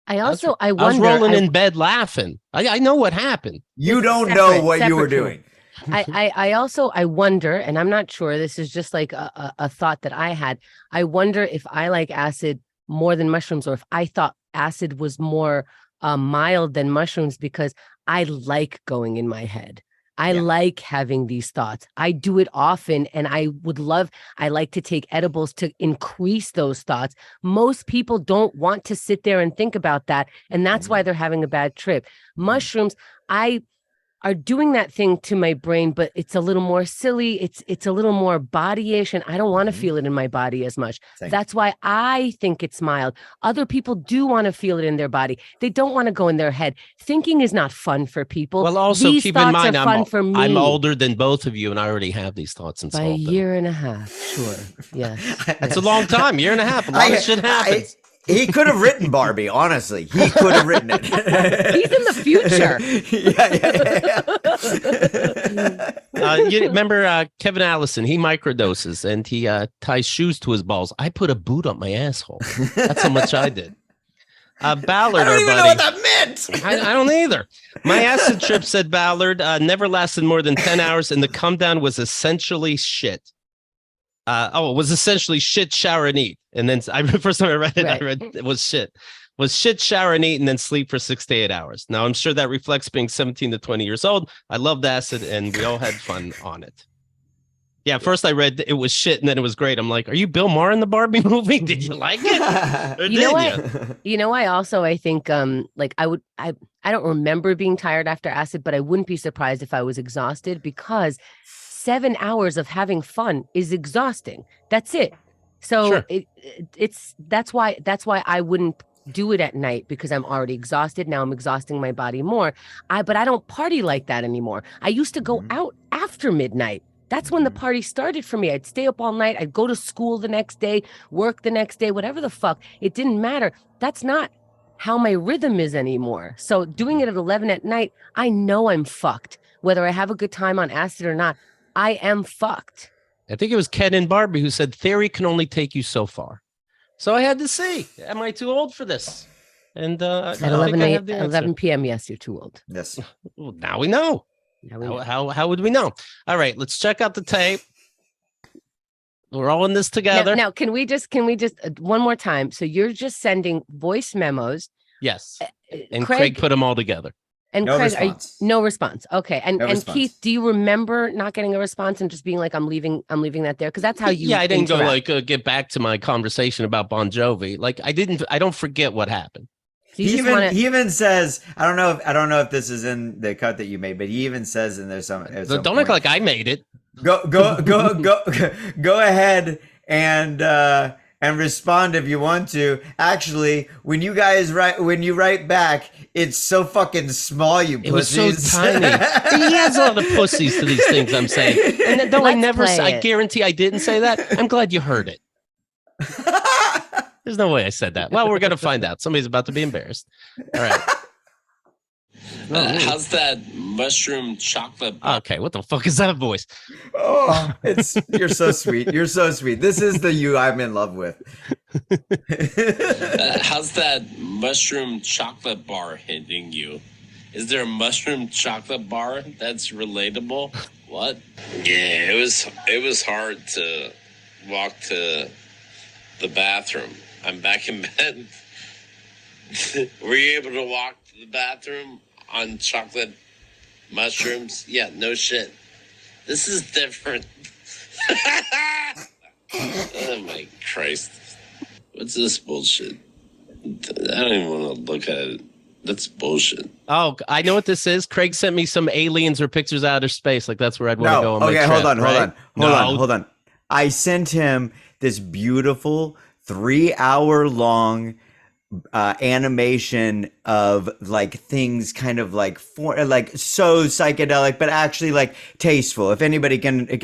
I wonder. I was rolling in bed laughing. I know what happened. You don't know what you were doing. I wonder, and I'm not sure, this is just like a thought that I had. I wonder if I like acid more than mushrooms, or if I thought acid was more mild than mushrooms, because I like going in my head. I like having these thoughts. I do it often, and I like to take edibles to increase those thoughts. Most people don't want to sit there and think about that, and that's why they're having a bad trip. Mushrooms, are doing that thing to my brain, but it's a little more silly. It's a little more body-ish, and I don't want to feel it in my body as much. That's why I think it's mild. Other people do want to feel it in their body. They don't want to go in their head. Thinking is not fun for people. Well, also keep in mind, I'm older than both of you, and I already have these thoughts and by a year and a half. Sure, yeah, that's a long time. Year and a half. A lot of shit happens. He could have written Barbie, honestly. He could have written it. He's in the future. You remember Kevin Allison? He microdoses and he ties shoes to his balls. I put a boot up my asshole. That's how much I did. Ballard, I don't even know what that meant. I don't either. My acid trip, said Ballard, never lasted more than 10 hours, and the come down was essentially shit. It was essentially shit, shower, and eat. And then first time I read it, I read it was shit. Was shit, shower, and eat, and then sleep for 6 to 8 hours. Now, I'm sure that reflects being 17 to 20 years old. I loved acid, and we all had fun on it. Yeah, first I read it was shit, and then it was great. I'm like, are you Bill Maher in the Barbie movie? Did you like it? Or you know what? You know, I think like I don't remember being tired after acid, but I wouldn't be surprised if I was exhausted, because 7 hours of having fun is exhausting. That's it. So sure. That's why I wouldn't do it at night, because I'm already exhausted. Now I'm exhausting my body more. But I don't party like that anymore. I used to go out after midnight. That's when the party started for me. I'd stay up all night. I'd go to school the next day, work the next day, whatever the fuck. It didn't matter. That's not how my rhythm is anymore. So doing it at 11 at night, I know I'm fucked. Whether I have a good time on acid or not, I am fucked. I think it was Ken and Barbie who said theory can only take you so far. So I had to see, am I too old for this? And at 11 p.m., yes, you're too old. Yes. Well, now we know. How would we know? All right, let's check out the tape. We're all in this together. Now, can we just one more time? So you're just sending voice memos. Yes. And Craig put them all together. And no Craig, response. No response. Okay. And response. Keith, do you remember not getting a response and just being like, I'm leaving that there? Because that's how you. Yeah, I didn't go get back to my conversation about Bon Jovi. Like I don't forget what happened. So he even says, I don't know if this is in the cut that you made, but he even says in there some. Don't act like I made it. Go ahead and respond if you want to. Actually, when you write back, it's so fucking small, you pussies. It was so tiny. He has a lot of pussies to these things I'm saying. And though I guarantee I didn't say that, I'm glad you heard it. There's no way I said that. Well, we're going to find out. Somebody's about to be embarrassed. All right. How's that mushroom chocolate bar? Okay, what the fuck is that voice? Oh, you're so sweet. You're so sweet. This is the you I'm in love with. How's that mushroom chocolate bar hitting you? Is there a mushroom chocolate bar that's relatable? What? Yeah, it was hard to walk to the bathroom. I'm back in bed. Were you able to walk to the bathroom on chocolate mushrooms? Yeah, no shit. This is different. Oh my Christ. What's this bullshit? I don't even want to look at it. That's bullshit. Oh, I know what this is. Craig sent me some aliens or pictures out of outer space. Like that's where I'd want to go on my trip. Hold on. Right? Hold on. I sent him this beautiful 3-hour long animation of like things kind of like so psychedelic, but actually like tasteful. If anybody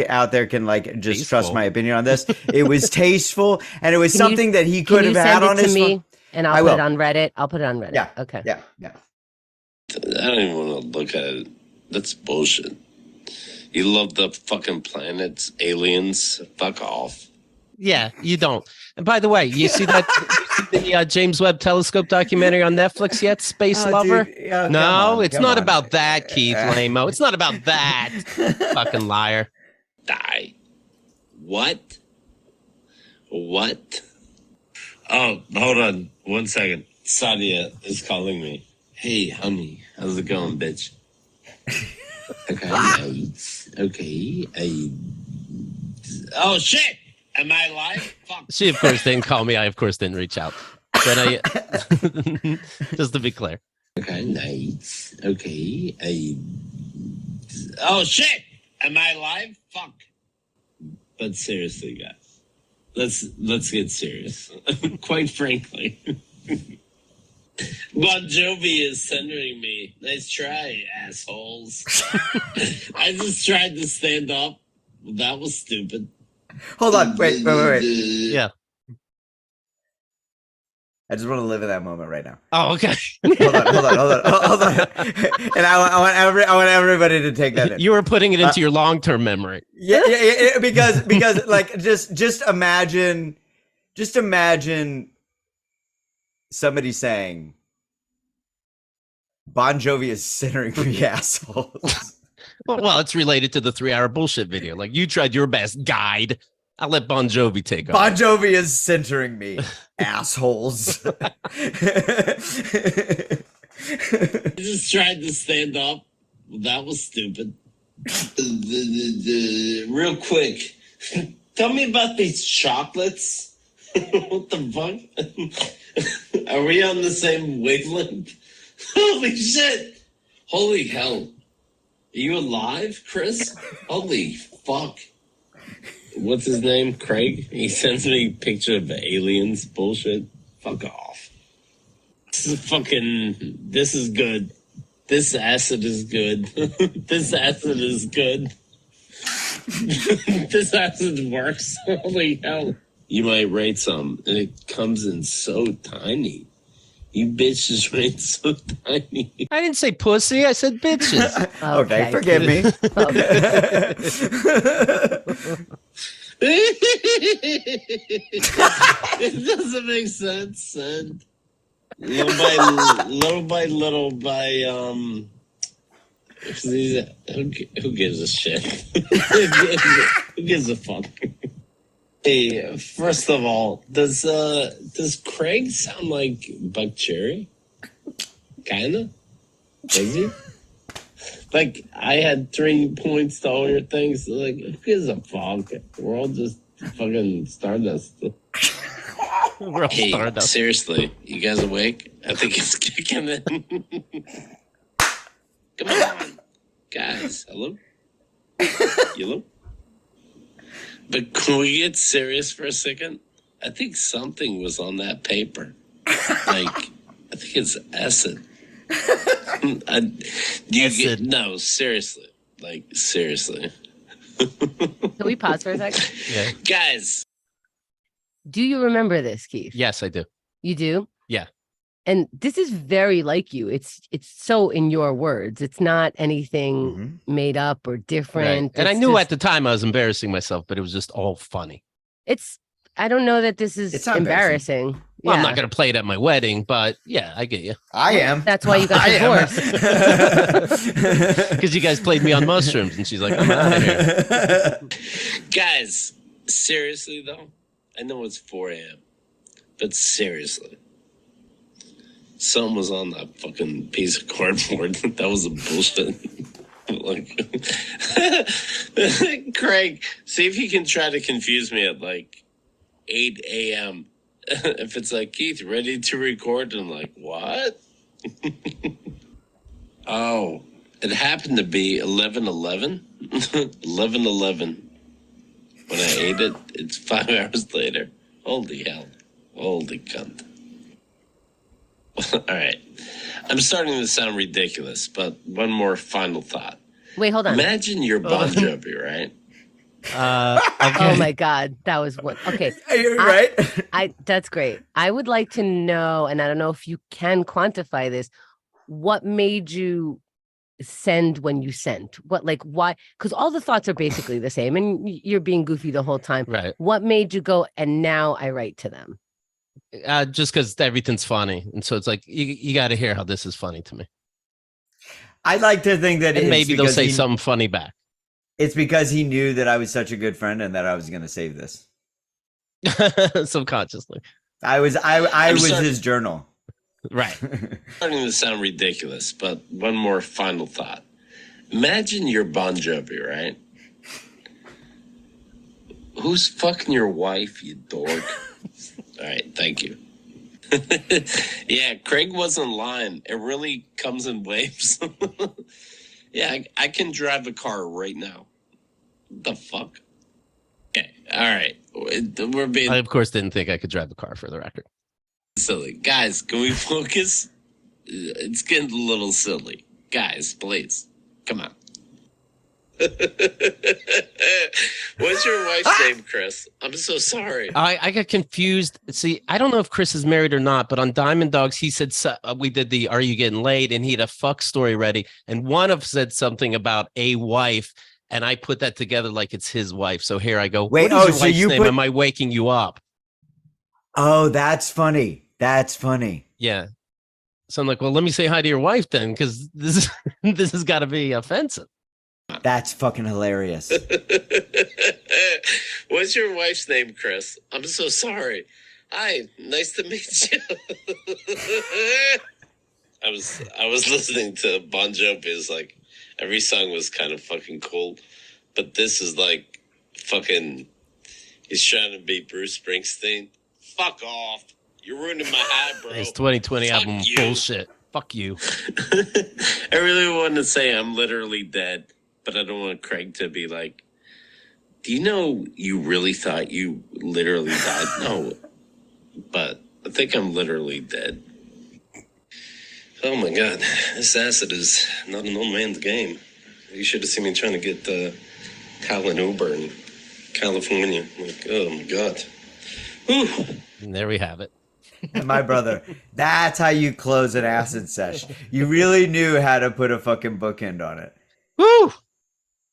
out there can like just trust my opinion on this, it was tasteful and it was something that he could have had on his phone. And I'll put it on Reddit. I'll put it on Reddit. Yeah. Okay. Yeah. I don't even want to look at it. That's bullshit. You love the fucking planets, aliens. Fuck off. Yeah, you don't. And by the way, you see that the James Webb Telescope documentary on Netflix yet? Space Lover? Dude, no, it's not about that, Keith Lamo. It's not about that. Fucking liar. Die. What? What? Oh, hold on 1 second. Sadia is calling me. Hey, honey, how's it going, bitch? Okay, nice. Okay, oh, shit! Am I live? Fuck. She, of course, didn't call me. I, of course, didn't reach out. But I, just to be clear. Okay, nice. Okay, oh, shit! Am I live? Fuck. But seriously, guys, let's get serious. Quite frankly. Bon Jovi is centering me. Nice try, assholes. I just tried to stand up. That was stupid. Hold on. Wait. Yeah. I just want to live in that moment right now. Oh, okay. Hold on. And I want everybody to take that in. You were putting it into your long-term memory. Yeah, because like just imagine somebody saying Bon Jovi is centering me, assholes. Well, it's related to the 3-hour bullshit video. Like you tried your best, guide. I'll let Bon Jovi take over. Bon Jovi is centering me, assholes. I just tried to stand up. That was stupid. Real quick, tell me about these chocolates. What the fuck? Are we on the same wavelength? Holy shit! Holy hell! Are you alive, Chris? Holy fuck! What's his name? Craig? He sends me a picture of aliens. Bullshit. Fuck off. This is good. This acid is good. This acid is good. This acid works. Holy hell. You might rate some, and it comes in so tiny. You bitches rate so tiny. I didn't say pussy. I said bitches. Okay, forgive me. It doesn't make sense, son. Little by little, who gives a shit? Who gives a fuck? Hey, first of all, does Craig sound like Buck Cherry? Kinda? Does he? Like, I had 3 points to all your things. Like, who gives a fuck? We're all just fucking Stardust. We're all Hey, Stardust. seriously, you guys awake? I think it's kicking in. Come on, guys. Hello? Hello? But can we get serious for a second? I think something was on that paper. Like, I think it's acid. No, seriously. Like, seriously. Can we pause for a second? Yeah. Guys. Do you remember this, Keith? Yes, I do. You do? Yeah. And this is very like you. It's so in your words. It's not anything made up or different. Right. And I It's knew just, at the time I was embarrassing myself, but it was just all funny. I don't know that this is It's not embarrassing. Well, I'm Yeah. not going to play it at my wedding, but yeah, I get you. I am. That's why you got divorced. Because you guys played me on mushrooms, and she's like, I'm out of here. Guys, seriously though, I know it's 4 a.m., but seriously, something was on that fucking piece of cardboard. That was a bullshit. Like, Craig, see if you can try to confuse me at like 8 a.m. If it's like, Keith, ready to record? And I'm like, what? Oh, it happened to be 11:11. 11:11. When I ate it, it's 5 hours later. Holy hell. Holy cunt. All right. I'm starting to sound ridiculous, but one more final thought. Wait, hold on. Imagine you're Bon Jovi, right? Okay. Oh my God, that was one. Okay, You're right. that's great. I would like to know, and I don't know if you can quantify this. What made you send when you sent? What, like, why? Because all the thoughts are basically the same, and you're being goofy the whole time. Right. What made you go? And now I write to them. Just because everything's funny. And so it's like, you got to hear how this is funny to me. I'd like to think that And it's maybe they'll because say something funny back. It's because he knew that I was such a good friend and that I was going to save this. Subconsciously. I was sorry. his journal. Right. Starting to sound ridiculous, but one more final thought. Imagine you're Bon Jovi, right? Who's fucking your wife, you dork? All right, thank you. Yeah, Craig wasn't lying. It really comes in waves. Yeah, I can drive a car right now. What the fuck? Okay, all right. We're being I, of course, didn't think I could drive a car for the record. silly. Guys, can we focus? It's getting a little silly. Guys, please. Come on. What's your wife's name, Chris? I'm so sorry. I got confused. See, I don't know if Chris is married or not, but on Diamond Dogs, he said, we did the Are You Getting Laid? And he had a fuck story ready. And one of said something about a wife. And I put that together like it's his wife. So here I go. Wait, what is your so wife's you name? put- Am I waking you up? Oh, that's funny. That's funny. Yeah. So I'm like, well, let me say hi to your wife then, because this this has got to be offensive. That's fucking hilarious. What's your wife's name, Chris? I'm so sorry. Hi, nice to meet you. I was listening to Bon Jovi. It's like every song was kind of fucking cool, but this is like fucking. He's trying to be Bruce Springsteen. Fuck off! You're ruining my hat, bro. His 2020 Fuck album, you. bullshit. Fuck you. I really wanted to say I'm literally dead, but I don't want Craig to be like, do you know you really thought you literally died? No, but I think I'm literally dead. Oh my God, this acid is not an old man's game. You should have seen me trying to get Kyle an Uber in California. Like, oh my God. Whew. And there we have it. My brother, that's how you close an acid sesh. You really knew how to put a fucking bookend on it. Woo!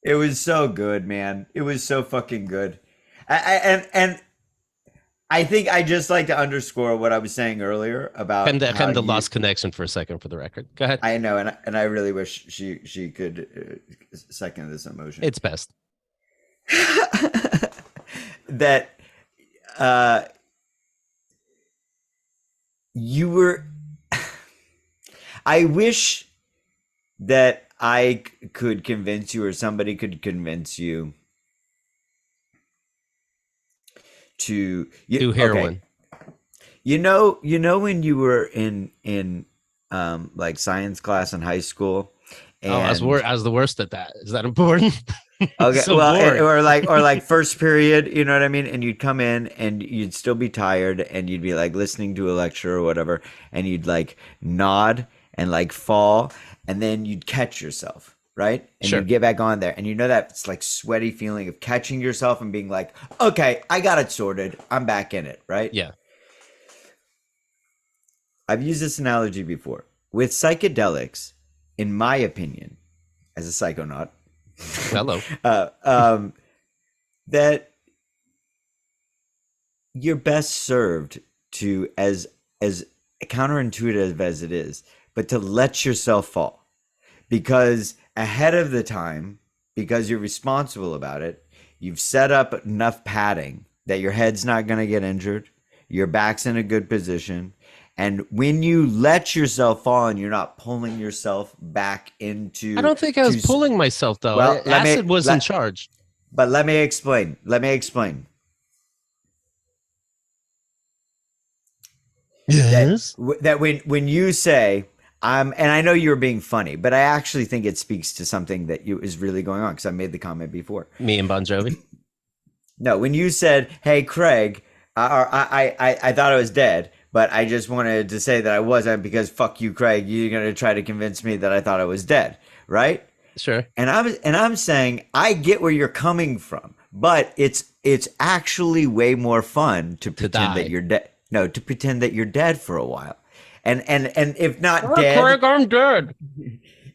It was so good, man. It was so fucking good. And I think I just like to underscore what I was saying earlier about Kind how of you- lost connection for a second for the record. Go ahead. I know, and I really wish she could second this emotion. It's best. That you were. I wish that I could convince you, or somebody could convince you to Do heroin. Okay. You know when you were in like science class in high school. And, I was the worst at that. Is that important? Okay, So well, boring. or like first period, you know what I mean? And you'd come in and you'd still be tired and you'd be like listening to a lecture or whatever, and you'd like nod and like fall, and then you'd catch yourself, right? And Sure. you'd get back on there, and you know that it's like sweaty feeling of catching yourself and being like, okay, I got it sorted. I'm back in it, right? Yeah. I've used this analogy before. With psychedelics, in my opinion, as a psychonaut, Hello. that you're best served to as counterintuitive as it is, but to let yourself fall, because ahead of the time, because you're responsible about it, you've set up enough padding that your head's not going to get injured, your back's in a good position, and when you let yourself fall and you're not pulling yourself back into, I don't think I was pulling myself though. Well, Acid was in charge. But let me explain. Yes. That when you say and I know you're being funny, but I actually think it speaks to something that is really going on, because I made the comment before. Me and Bon Jovi. No, when you said, "Hey, Craig," I thought I was dead, but I just wanted to say that I wasn't, because fuck you, Craig. You're gonna try to convince me that I thought I was dead, right? Sure. And I'm saying I get where you're coming from, but it's actually way more fun to pretend that you're dead. No, to pretend that you're dead for a while, and if not dead, Craig, I'm dead.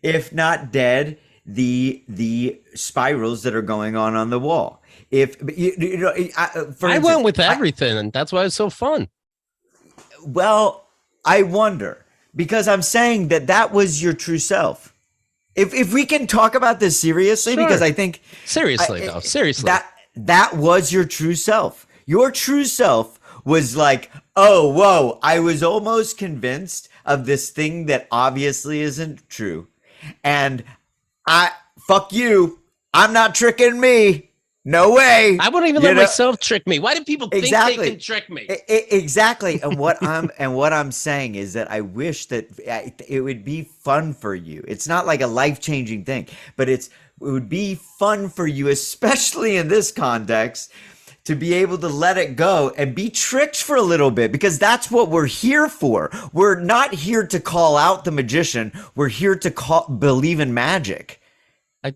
If not dead, the spirals that are going on the wall. If you know, I went with everything, and that's why it's so fun. Well, I wonder, because I'm saying that was your true self. If we can talk about this seriously, Sure. because I think Seriously, that was your true self. Your true self was like, oh, whoa, I was almost convinced of this thing that obviously isn't true, and fuck you, I'm not tricking me. No way. I wouldn't even let myself trick me. Why do people think they can trick me? Exactly. And what I'm saying is that I wish that it would be fun for you. It's not like a life-changing thing, but it would be fun for you, especially in this context, to be able to let it go and be tricked for a little bit, because that's what we're here for. We're not here to call out the magician. We're here to believe in magic.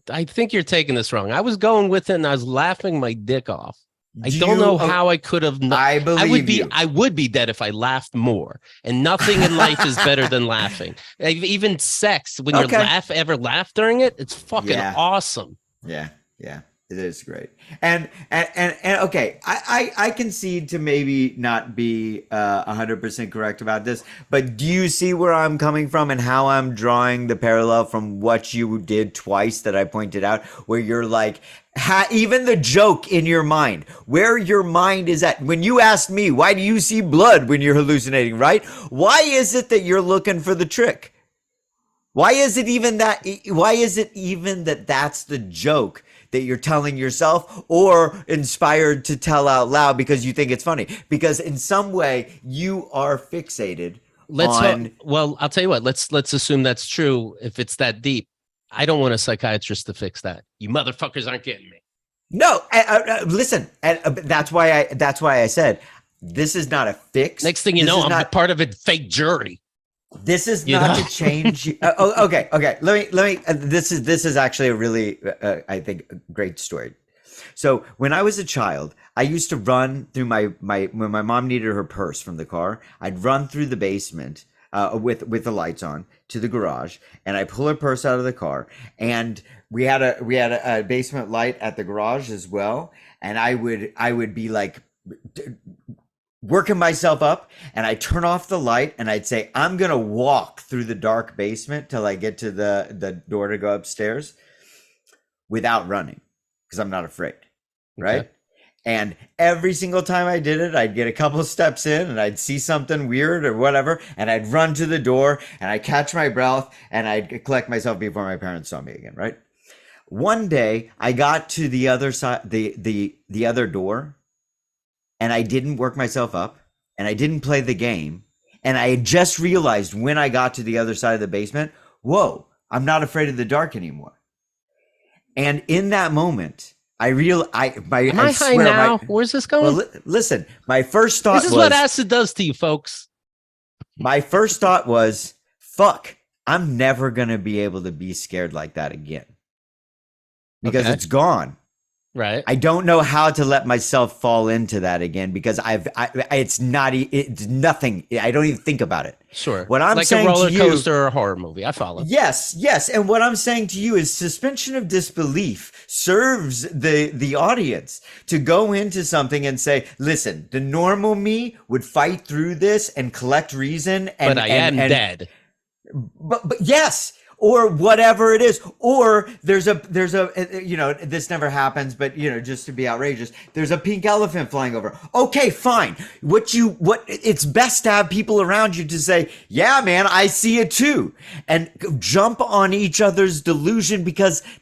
I think you're taking this wrong. I was going with it and I was laughing my dick off. I don't know how I could have. I believe you. I would be dead if I laughed more. And nothing in life is better than laughing. Even sex, when you laugh during it, it's fucking awesome. Yeah. It is great. And okay, I concede to maybe not be 100% correct about this, but do you see where I'm coming from and how I'm drawing the parallel from what you did twice that I pointed out, where you're like, even the joke in your mind, where your mind is at. When you asked me, why do you see blood when you're hallucinating, right? Why is it that you're looking for the trick? Why is it even that that's the joke that you're telling yourself, or inspired to tell out loud because you think it's funny? Because in some way you are fixated on... Well, I'll tell you what, let's assume that's true. If it's that deep, I don't want a psychiatrist to fix that. You motherfuckers aren't getting me. No, listen, that's why I said this is not a fix. Next thing you know, I'm part of a fake jury. This is not to change. Okay. Let me. This is actually a really, I think, a great story. So when I was a child, I used to run through when my mom needed her purse from the car. I'd run through the basement with the lights on to the garage, and I pull her purse out of the car. And we had a basement light at the garage as well. And I would be like working myself up, and I turn off the light and I'd say, I'm gonna walk through the dark basement till I get to the door to go upstairs without running, because I'm not afraid, right? Okay. And every single time I did it, I'd get a couple of steps in and I'd see something weird or whatever, and I'd run to the door and I'd catch my breath and I'd collect myself before my parents saw me again, right? One day I got to the other side, the other door, and I didn't work myself up, and I didn't play the game. And I had just realized when I got to the other side of the basement, whoa, I'm not afraid of the dark anymore. And in that moment, Am I high now? Where's this going? Well, listen, my first thought was... This is what acid does to you, folks. My first thought was, fuck, I'm never going to be able to be scared like that again. Because it's gone. Right. I don't know how to let myself fall into that again because it's nothing. I don't even think about it. Sure. What I'm like saying a roller to you, coaster or a horror movie. I follow. yes. And what I'm saying to you is suspension of disbelief serves the audience to go into something and say, listen, the normal me would fight through this and collect reason. And, but I am dead. But yes, or whatever it is, or there's a this never happens, but just to be outrageous, there's a pink elephant flying over. Okay, fine. It's best to have people around you to say, yeah, man, I see it too, and jump on each other's delusion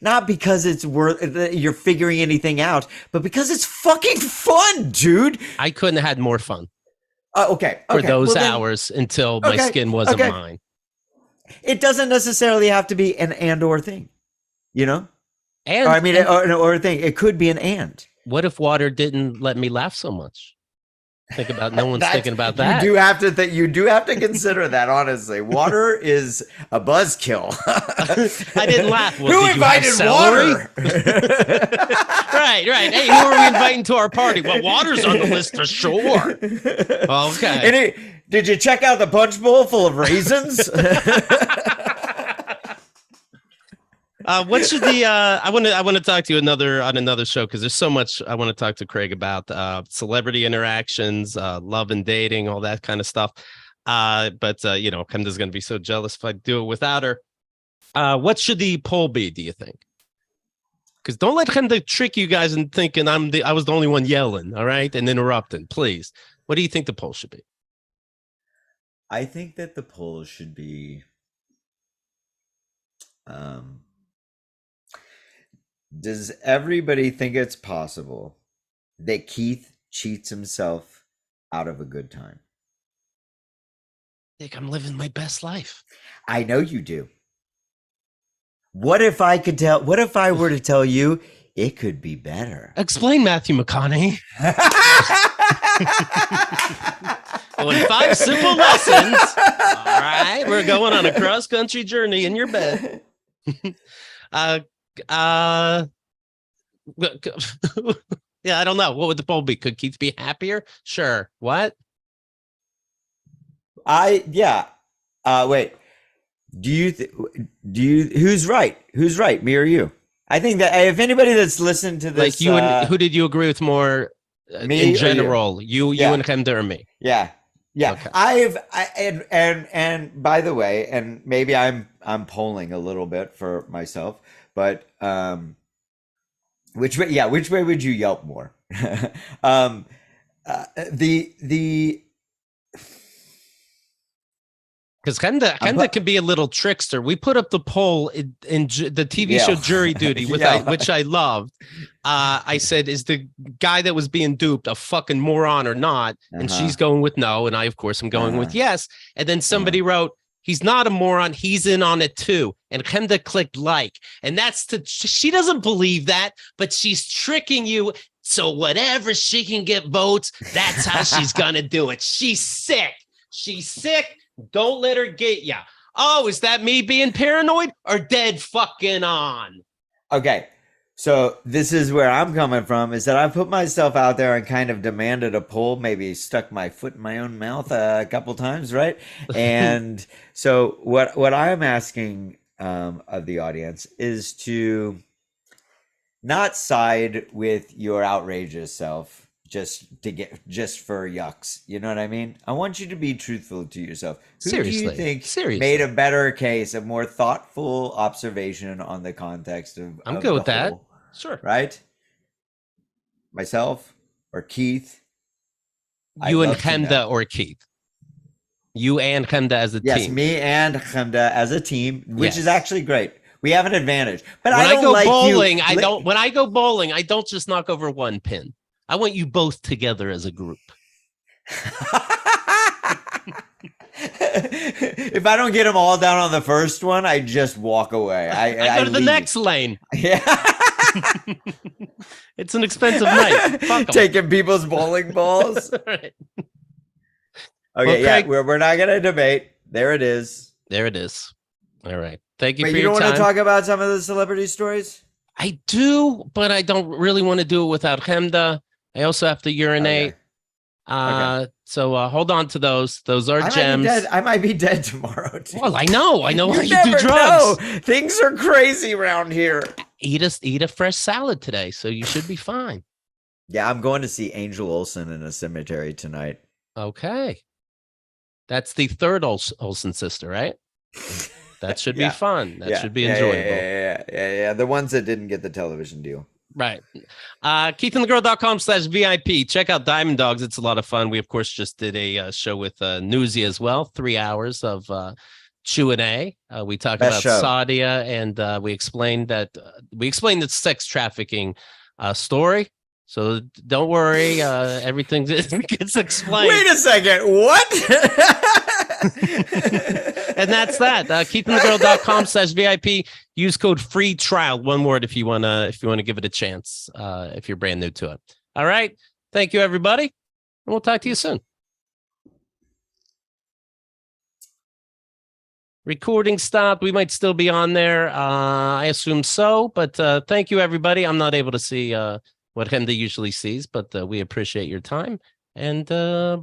not because it's you're figuring anything out, but because it's fucking fun, dude. I couldn't have had more fun. Okay. For those hours until my skin wasn't mine. It doesn't necessarily have to be an and/or thing, And or a thing. It could be an and. What if water didn't let me laugh so much? Think about no one's thinking about that. You do have to consider that. Honestly, water is a buzzkill. I didn't laugh. Well, who invited water? Right. Hey, who are we inviting to our party? Well, water's on the list for sure. Okay. Did you check out the punch bowl full of raisins? What should the I want to talk to you on another show because there's so much I want to talk to Craig about celebrity interactions, love and dating, all that kind of stuff. But Kenda's going to be so jealous if I do it without her. What should the poll be, do you think? Because don't let Kenda trick you guys into thinking I was the only one yelling, all right, and interrupting. Please, what do you think the poll should be? I think that the poll should be. Does everybody think it's possible that Keith cheats himself out of a good time? I think I'm living my best life. I know you do. What if I were to tell you it could be better? Explain, Matthew McConaughey. Well, in 5 simple lessons. All right, we're going on a cross-country journey in your bed. Yeah, I don't know. What would the poll be? Could Keith be happier? Sure. What? Wait. Who's right? Who's right? Me or you? I think that if anybody that's listened to this, like you and who did you agree with more me in general? You and Kenda or me? Yeah. Okay. And by the way, and maybe I'm polling a little bit for myself, but which way would you Yelp more? Because Kenda can be a little trickster. We put up the poll in the TV show Jury Duty, which I loved. I said, is the guy that was being duped a fucking moron or not? And she's going with no. And I, of course, am going with yes. And then somebody wrote, he's not a moron. He's in on it too. And Kenda clicked like. And she doesn't believe that, but she's tricking you. So whatever she can get votes, that's how she's going to do it. She's sick. Don't let her get ya. Oh, is that me being paranoid or dead fucking on? Okay. So this is where I'm coming from, is that I put myself out there and kind of demanded a poll, maybe stuck my foot in my own mouth a couple times, right? And so what I'm asking of the audience is to not side with your outrageous self just for yucks. You know what I mean? I want you to be truthful to yourself. Who do you think made a better case, a more thoughtful observation on the context of I'm good with that. Sure. Right? Myself or Keith? You and Kenda or Keith? You and Kenda as a team. Yes, me and Kenda as a team, which is actually great. We have an advantage. But when I go bowling, when I go bowling, I don't just knock over one pin. I want you both together as a group. If I don't get them all down on the first one, I just walk away. I go to the next lane. Yeah. It's an expensive night. Fuck 'em. Taking people's bowling balls. Right. Okay, Craig, we're not going to debate. There it is. There it is. All right. Thank you for your time. You don't want to talk about some of the celebrity stories? I do, but I don't really want to do it without Chemda. I also have to urinate. So hold on to those. Those are gems. I might be dead tomorrow. Too. Well, I know why you do never drugs. Know. Things are crazy around here. Eat a fresh salad today, so you should be fine. Yeah, I'm going to see Angel Olsen in a cemetery tonight. Okay. That's the third Olsen sister, right? That should be fun. That should be enjoyable. Yeah. The ones that didn't get the television deal. Right. KeithandTheGirl.com/VIP. Check out Diamond Dogs. It's a lot of fun. We, of course, just did a show with Newsy as well. 3 hours of Q&A. We talked about Sadia, and we explained the sex trafficking story. So don't worry. Everything gets explained. Wait a second. What? And that's that. KeithandTheGirl.com/VIP. Use code free trial. One word if you wanna give it a chance. If you're brand new to it. All right. Thank you, everybody, and we'll talk to you soon. Recording stopped. We might still be on there. I assume so. But thank you, everybody. I'm not able to see what Chemda usually sees, but we appreciate your time. And